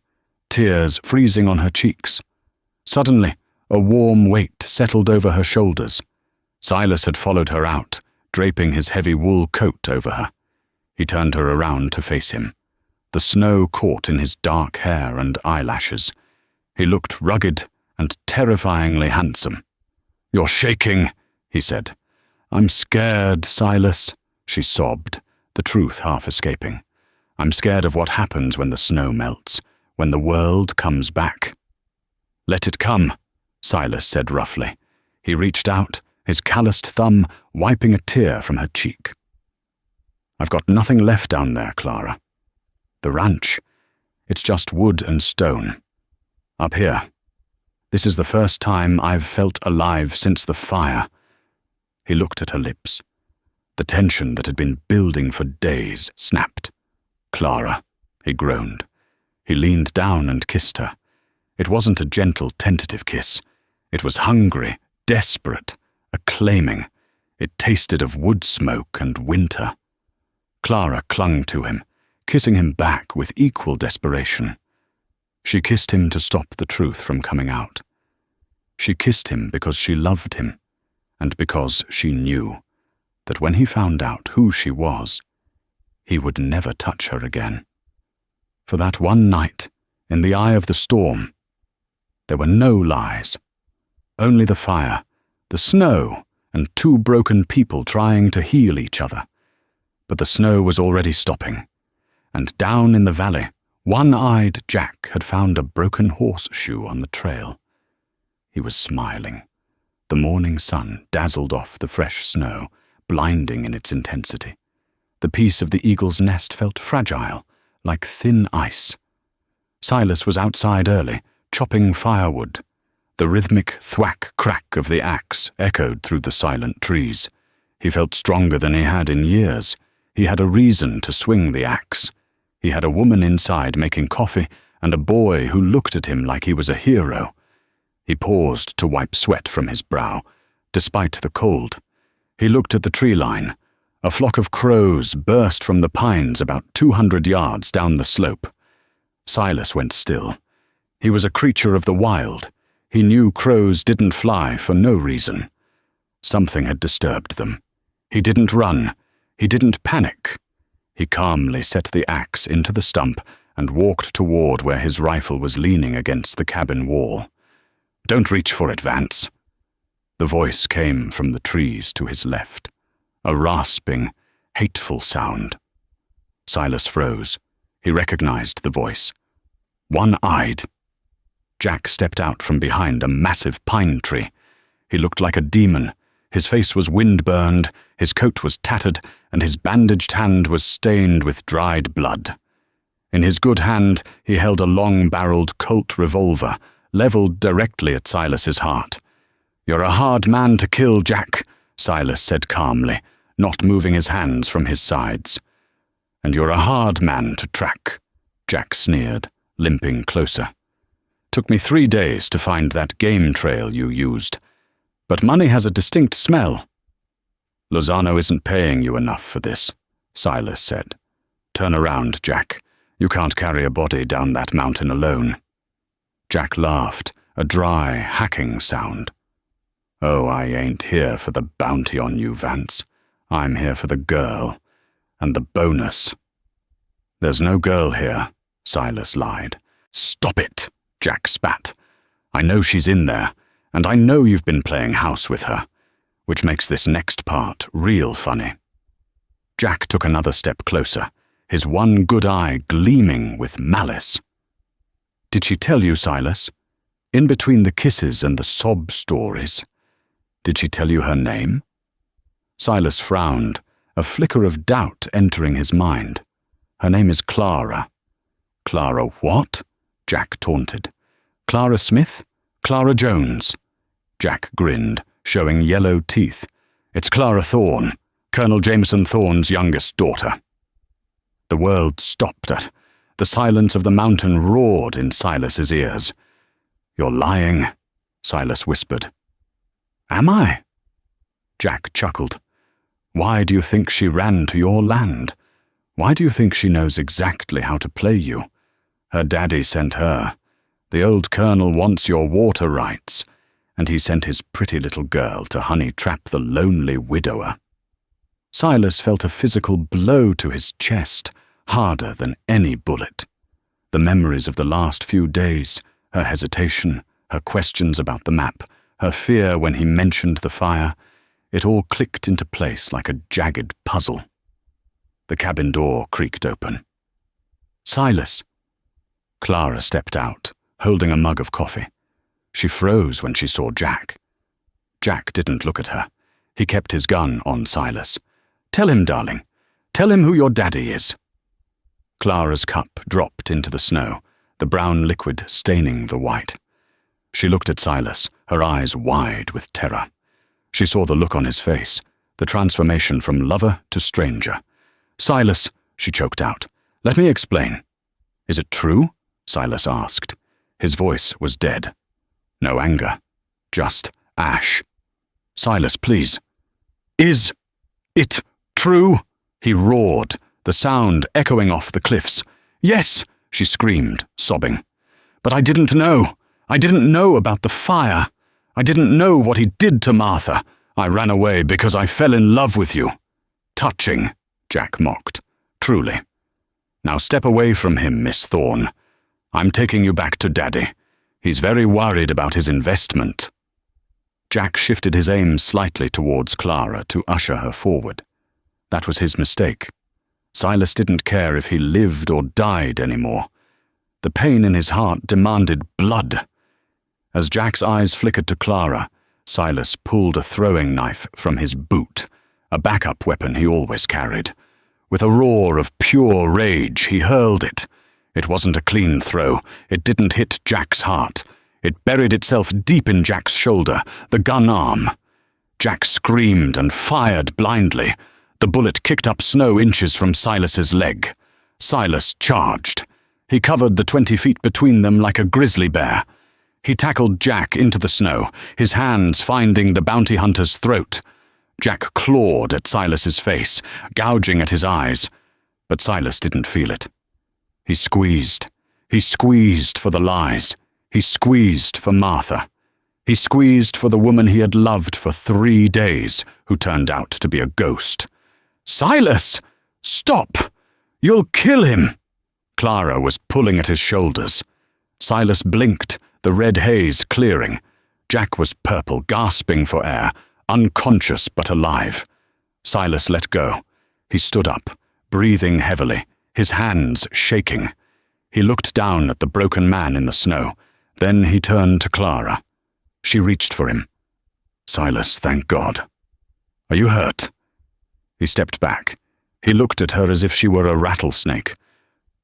tears freezing on her cheeks. Suddenly, a warm weight settled over her shoulders. Silas had followed her out, draping his heavy wool coat over her. He turned her around to face him. The snow caught in his dark hair and eyelashes. He looked rugged and terrifyingly handsome. "You're shaking," he said. "I'm scared, Silas," she sobbed, the truth half escaping. "I'm scared of what happens when the snow melts, when the world comes back." "Let it come," Silas said roughly. He reached out, his calloused thumb wiping a tear from her cheek. "I've got nothing left down there, Clara. The ranch, it's just wood and stone. Up here, this is the first time I've felt alive since the fire." He looked at her lips. The tension that had been building for days snapped. "Clara," he groaned. He leaned down and kissed her. It wasn't a gentle, tentative kiss. It was hungry, desperate, acclaiming. It tasted of wood smoke and winter. Clara clung to him, kissing him back with equal desperation. She kissed him to stop the truth from coming out. She kissed him because she loved him, and because she knew that when he found out who she was, he would never touch her again. For that one night, in the eye of the storm, there were no lies. Only the fire, the snow, and two broken people trying to heal each other. But the snow was already stopping, and down in the valley, one-eyed Jack had found a broken horseshoe on the trail. He was smiling. The morning sun dazzled off the fresh snow, blinding in its intensity. The piece of the eagle's nest felt fragile, like thin ice. Silas was outside early, chopping firewood. The rhythmic thwack-crack of the axe echoed through the silent trees. He felt stronger than he had in years. He had a reason to swing the axe. He had a woman inside making coffee and a boy who looked at him like he was a hero. He paused to wipe sweat from his brow, despite the cold. He looked at the tree line. A flock of crows burst from the pines about 200 yards down the slope. Silas went still. He was a creature of the wild. He knew crows didn't fly for no reason. Something had disturbed them. He didn't run. He didn't panic. He calmly set the axe into the stump and walked toward where his rifle was leaning against the cabin wall. "Don't reach for it, Vance." The voice came from the trees to his left. A rasping, hateful sound. Silas froze. He recognized the voice. One-eyed. Jack stepped out from behind a massive pine tree. He looked like a demon. His face was wind-burned, his coat was tattered, and his bandaged hand was stained with dried blood. In his good hand, he held a long-barreled Colt revolver, leveled directly at Silas's heart. "You're a hard man to kill, Jack," Silas said calmly, not moving his hands from his sides. "And you're a hard man to track," Jack sneered, limping closer. "Took me 3 days to find that game trail you used. But money has a distinct smell." "Lozano isn't paying you enough for this," Silas said. "Turn around, Jack. You can't carry a body down that mountain alone." Jack laughed, a dry, hacking sound. "Oh, I ain't here for the bounty on you, Vance. I'm here for the girl. And the bonus." "There's no girl here," Silas lied. "Stop it," Jack spat. "I know she's in there, and I know you've been playing house with her, which makes this next part real funny." Jack took another step closer, his one good eye gleaming with malice. "Did she tell you, Silas? In between the kisses and the sob stories, did she tell you her name?" Silas frowned, a flicker of doubt entering his mind. "Her name is Clara." "Clara what?" Jack taunted. "Clara Smith? Clara Jones?" Jack grinned, showing yellow teeth. "It's Clara Thorne, Colonel Jameson Thorne's youngest daughter." The world stopped at. The silence of the mountain roared in Silas's ears. "You're lying," Silas whispered. "Am I?" Jack chuckled. "Why do you think she ran to your land? Why do you think she knows exactly how to play you? Her daddy sent her. The old colonel wants your water rights, and he sent his pretty little girl to honey-trap the lonely widower." Silas felt a physical blow to his chest, harder than any bullet. The memories of the last few days, her hesitation, her questions about the map, her fear when he mentioned the fire, it all clicked into place like a jagged puzzle. The cabin door creaked open. "Silas." Clara stepped out, holding a mug of coffee. She froze when she saw Jack. Jack didn't look at her. He kept his gun on Silas. "Tell him, darling. Tell him who your daddy is." Clara's cup dropped into the snow, the brown liquid staining the white. She looked at Silas, her eyes wide with terror. She saw the look on his face, the transformation from lover to stranger. "Silas," she choked out, "let me explain." "Is it true?" Silas asked. His voice was dead. No anger, just ash. "Silas, please." "Is it true?" he roared, the sound echoing off the cliffs. "Yes," she screamed, sobbing. "But I didn't know. I didn't know about the fire. I didn't know what he did to Martha. I ran away because I fell in love with you." "Touching," Jack mocked. "Truly. Now step away from him, Miss Thorne. I'm taking you back to Daddy. He's very worried about his investment." Jack shifted his aim slightly towards Clara to usher her forward. That was his mistake. Silas didn't care if he lived or died anymore. The pain in his heart demanded blood. As Jack's eyes flickered to Clara, Silas pulled a throwing knife from his boot, a backup weapon he always carried. With a roar of pure rage, he hurled it. It wasn't a clean throw. It didn't hit Jack's heart. It buried itself deep in Jack's shoulder, the gun arm. Jack screamed and fired blindly. The bullet kicked up snow inches from Silas's leg. Silas charged. He covered the 20 feet between them like a grizzly bear. He tackled Jack into the snow, his hands finding the bounty hunter's throat. Jack clawed at Silas's face, gouging at his eyes. But Silas didn't feel it. He squeezed. He squeezed for the lies. He squeezed for Martha. He squeezed for the woman he had loved for 3 days, who turned out to be a ghost. "Silas! Stop! You'll kill him!" Clara was pulling at his shoulders. Silas blinked, the red haze clearing. Jack was purple, gasping for air, unconscious but alive. Silas let go. He stood up, breathing heavily, his hands shaking. He looked down at the broken man in the snow. Then he turned to Clara. She reached for him. "Silas, thank God. Are you hurt?" He stepped back. He looked at her as if she were a rattlesnake.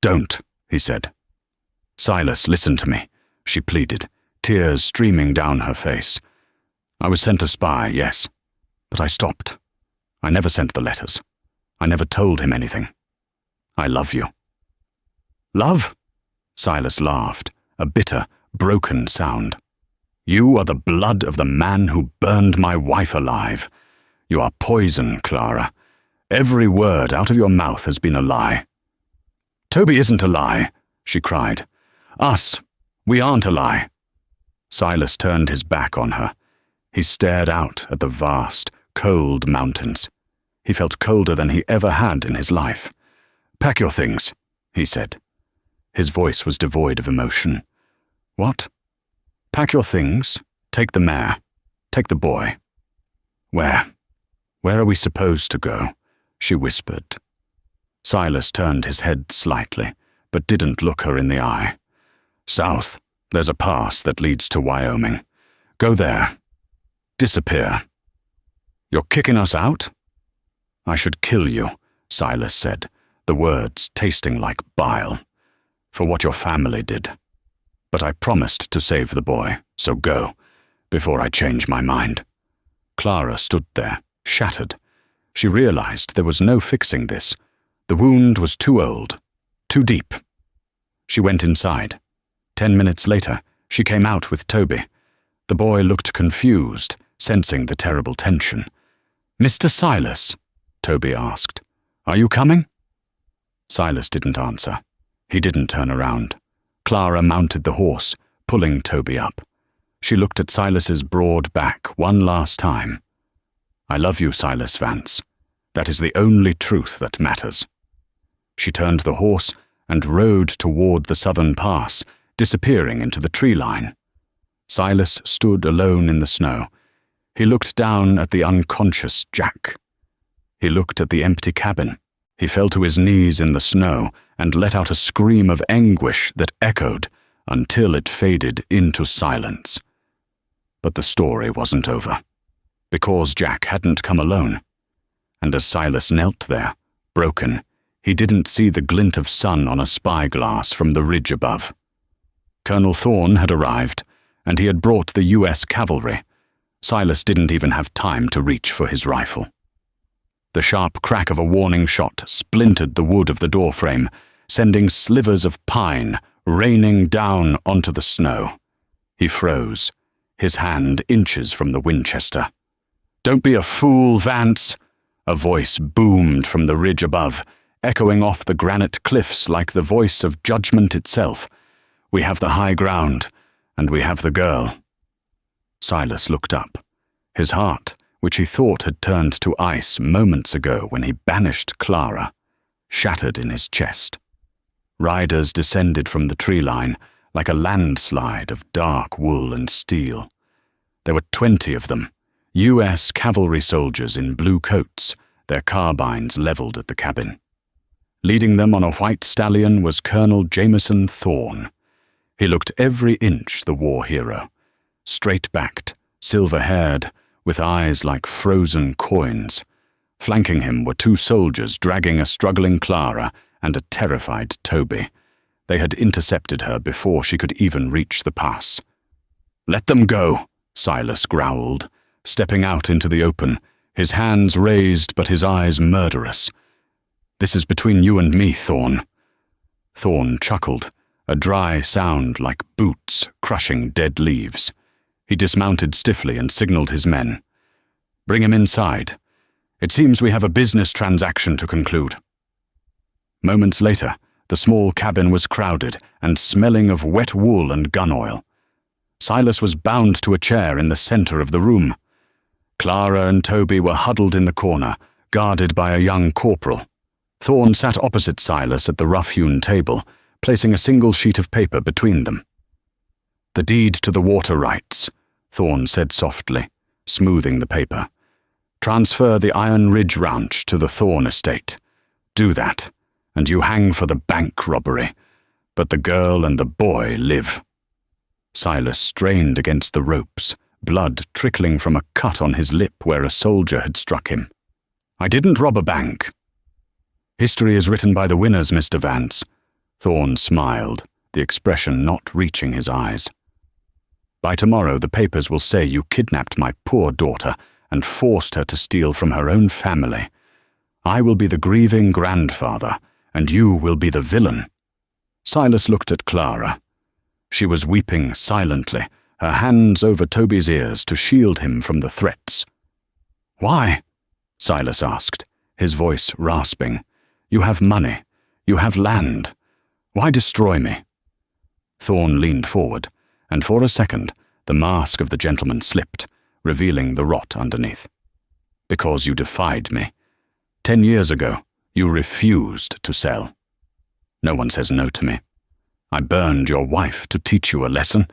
"Don't," he said. "Silas, listen to me," she pleaded, tears streaming down her face. "I was sent to spy, yes, but I stopped. I never sent the letters. I never told him anything. I love you." "Love?" Silas laughed, a bitter, broken sound. "You are the blood of the man who burned my wife alive. You are poison, Clara. Every word out of your mouth has been a lie." "Toby isn't a lie," she cried. "Us, we aren't a lie." Silas turned his back on her. He stared out at the vast, cold mountains. He felt colder than he ever had in his life. "Pack your things," he said. His voice was devoid of emotion. "What?" "Pack your things, take the mare, take the boy." Where are we supposed to go?" she whispered. Silas turned his head slightly, but didn't look her in the eye. "South, there's a pass that leads to Wyoming. Go there. Disappear." "You're kicking us out?" "I should kill you," Silas said, the words tasting like bile, "for what your family did. But I promised to save the boy, so go, before I change my mind." Clara stood there, shattered. She realized there was no fixing this. The wound was too old, too deep. She went inside. 10 minutes later, she came out with Toby. The boy looked confused, sensing the terrible tension. "Mr. Silas?" Toby asked. "Are you coming?" Silas didn't answer. He didn't turn around. Clara mounted the horse, pulling Toby up. She looked at Silas's broad back one last time. "I love you, Silas Vance. That is the only truth that matters." She turned the horse and rode toward the southern pass, disappearing into the tree line. Silas stood alone in the snow. He looked down at the unconscious Jack. He looked at the empty cabin. He fell to his knees in the snow and let out a scream of anguish that echoed until it faded into silence. But the story wasn't over, because Jack hadn't come alone. And as Silas knelt there, broken, he didn't see the glint of sun on a spyglass from the ridge above. Colonel Thorne had arrived, and he had brought the U.S. cavalry. Silas didn't even have time to reach for his rifle. The sharp crack of a warning shot splintered the wood of the doorframe, sending slivers of pine raining down onto the snow. He froze, his hand inches from the Winchester. "Don't be a fool, Vance!" A voice boomed from the ridge above, echoing off the granite cliffs like the voice of judgment itself. "We have the high ground, and we have the girl." Silas looked up. His heart, which he thought had turned to ice moments ago when he banished Clara, shattered in his chest. Riders descended from the tree line like a landslide of dark wool and steel. There were 20 of them, U.S. cavalry soldiers in blue coats, their carbines leveled at the cabin. Leading them on a white stallion was Colonel Jameson Thorne. He looked every inch the war hero, straight-backed, silver-haired, with eyes like frozen coins. Flanking him were 2 soldiers dragging a struggling Clara and a terrified Toby. They had intercepted her before she could even reach the pass. "Let them go," Silas growled, stepping out into the open, his hands raised but his eyes murderous. "This is between you and me, Thorne." Thorne chuckled, a dry sound like boots crushing dead leaves. He dismounted stiffly and signaled his men. "Bring him inside. It seems we have a business transaction to conclude." Moments later, the small cabin was crowded and smelling of wet wool and gun oil. Silas was bound to a chair in the center of the room. Clara and Toby were huddled in the corner, guarded by a young corporal. Thorne sat opposite Silas at the rough-hewn table, placing a single sheet of paper between them. "The deed to the water rights," Thorne said softly, smoothing the paper. "Transfer the Iron Ridge Ranch to the Thorne estate. Do that, and you hang for the bank robbery, but the girl and the boy live." Silas strained against the ropes, blood trickling from a cut on his lip where a soldier had struck him. "I didn't rob a bank." "History is written by the winners, Mr. Vance." Thorne smiled, the expression not reaching his eyes. "By tomorrow the papers will say you kidnapped my poor daughter and forced her to steal from her own family. I will be the grieving grandfather, and you will be the villain." Silas looked at Clara. She was weeping silently, her hands over Toby's ears to shield him from the threats. "Why?" Silas asked, his voice rasping. "You have money. You have land. Why destroy me?" Thorne leaned forward, and for a second the mask of the gentleman slipped, revealing the rot underneath. "Because you defied me. 10 years ago, you refused to sell. No one says no to me. I burned your wife to teach you a lesson,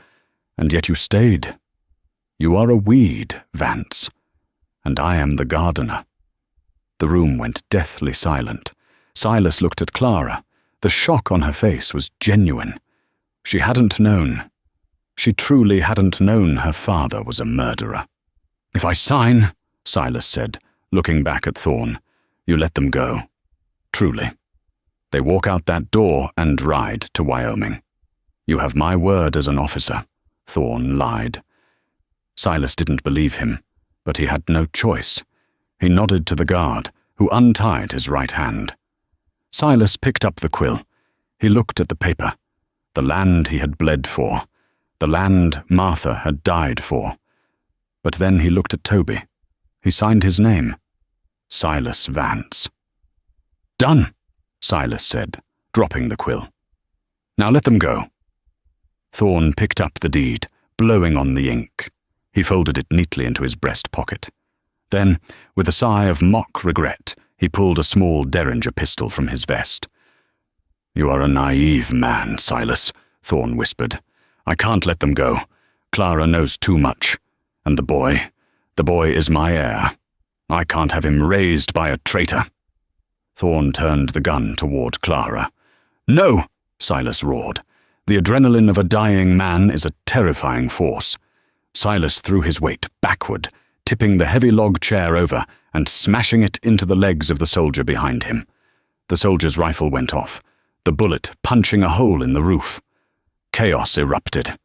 and yet you stayed. You are a weed, Vance, and I am the gardener." The room went deathly silent. Silas looked at Clara. The shock on her face was genuine. She hadn't known. She truly hadn't known her father was a murderer. "If I sign," Silas said, looking back at Thorne, "you let them go. Truly. They walk out that door and ride to Wyoming. You have my word as an officer," Thorne lied. Silas didn't believe him, but he had no choice. He nodded to the guard, who untied his right hand. Silas picked up the quill. He looked at the paper. The land he had bled for. The land Martha had died for. But then he looked at Toby. He signed his name. Silas Vance. "Done," Silas said, dropping the quill. "Now let them go." Thorne picked up the deed, blowing on the ink. He folded it neatly into his breast pocket. Then, with a sigh of mock regret, he pulled a small Derringer pistol from his vest. "You are a naive man, Silas," Thorn whispered. "I can't let them go. Clara knows too much. And the boy is my heir. I can't have him raised by a traitor." Thorn turned the gun toward Clara. "No!" Silas roared. The adrenaline of a dying man is a terrifying force. Silas threw his weight backward, tipping the heavy log chair over and smashing it into the legs of the soldier behind him. The soldier's rifle went off, the bullet punching a hole in the roof. Chaos erupted.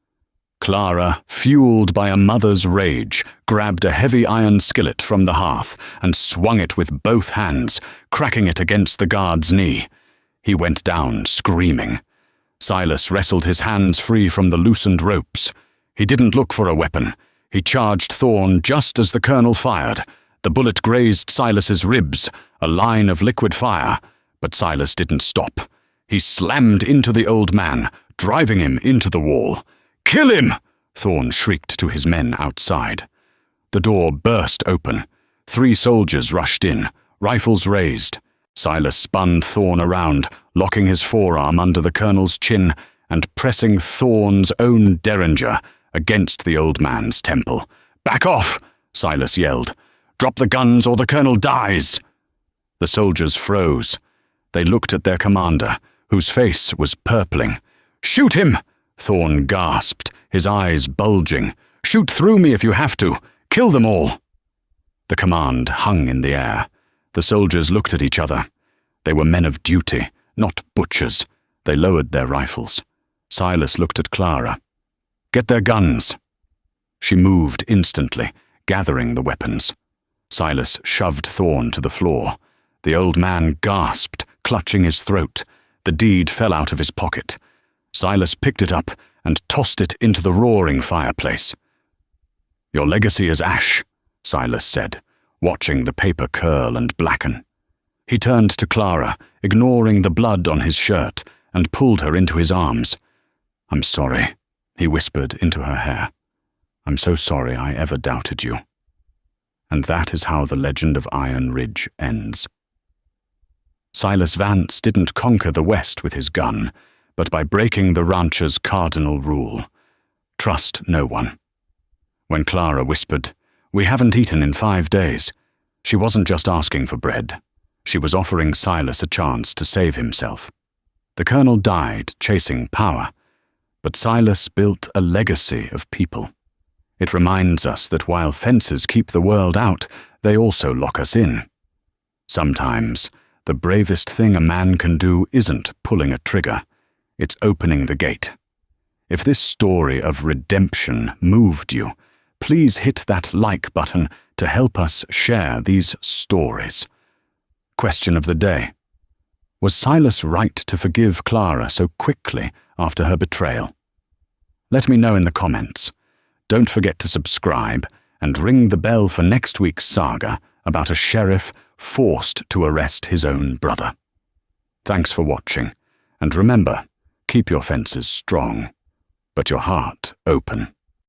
Clara, fueled by a mother's rage, grabbed a heavy iron skillet from the hearth and swung it with both hands, cracking it against the guard's knee. He went down, screaming. Silas wrestled his hands free from the loosened ropes. He didn't look for a weapon. He charged Thorn just as the colonel fired. The bullet grazed Silas's ribs, a line of liquid fire, but Silas didn't stop. He slammed into the old man, driving him into the wall. "Kill him!" Thorn shrieked to his men outside. The door burst open. 3 soldiers rushed in, rifles raised. Silas spun Thorn around, locking his forearm under the colonel's chin and pressing Thorn's own derringer against the old man's temple. "Back off!" Silas yelled. "Drop the guns or the colonel dies!" The soldiers froze. They looked at their commander, whose face was purpling. "Shoot him!" Thorn gasped, his eyes bulging. "Shoot through me if you have to. Kill them all." The command hung in the air. The soldiers looked at each other. They were men of duty, not butchers. They lowered their rifles. Silas looked at Clara. "Get their guns." She moved instantly, gathering the weapons. Silas shoved Thorn to the floor. The old man gasped, clutching his throat. The deed fell out of his pocket. Silas picked it up and tossed it into the roaring fireplace. "Your legacy is ash," Silas said, watching the paper curl and blacken. He turned to Clara, ignoring the blood on his shirt, and pulled her into his arms. "I'm sorry," he whispered into her hair. "I'm so sorry I ever doubted you." And that is how the legend of Iron Ridge ends. Silas Vance didn't conquer the West with his gun, but by breaking the rancher's cardinal rule. Trust no one. When Clara whispered, "We haven't eaten in 5 days," she wasn't just asking for bread. She was offering Silas a chance to save himself. The colonel died chasing power, but Silas built a legacy of people. It reminds us that while fences keep the world out, they also lock us in. Sometimes, the bravest thing a man can do isn't pulling a trigger. It's opening the gate. If this story of redemption moved you, please hit that like button to help us share these stories. Question of the day. Was Silas right to forgive Clara so quickly after her betrayal? Let me know in the comments. Don't forget to subscribe and ring the bell for next week's saga about a sheriff forced to arrest his own brother. Thanks for watching, and remember, keep your fences strong, but your heart open.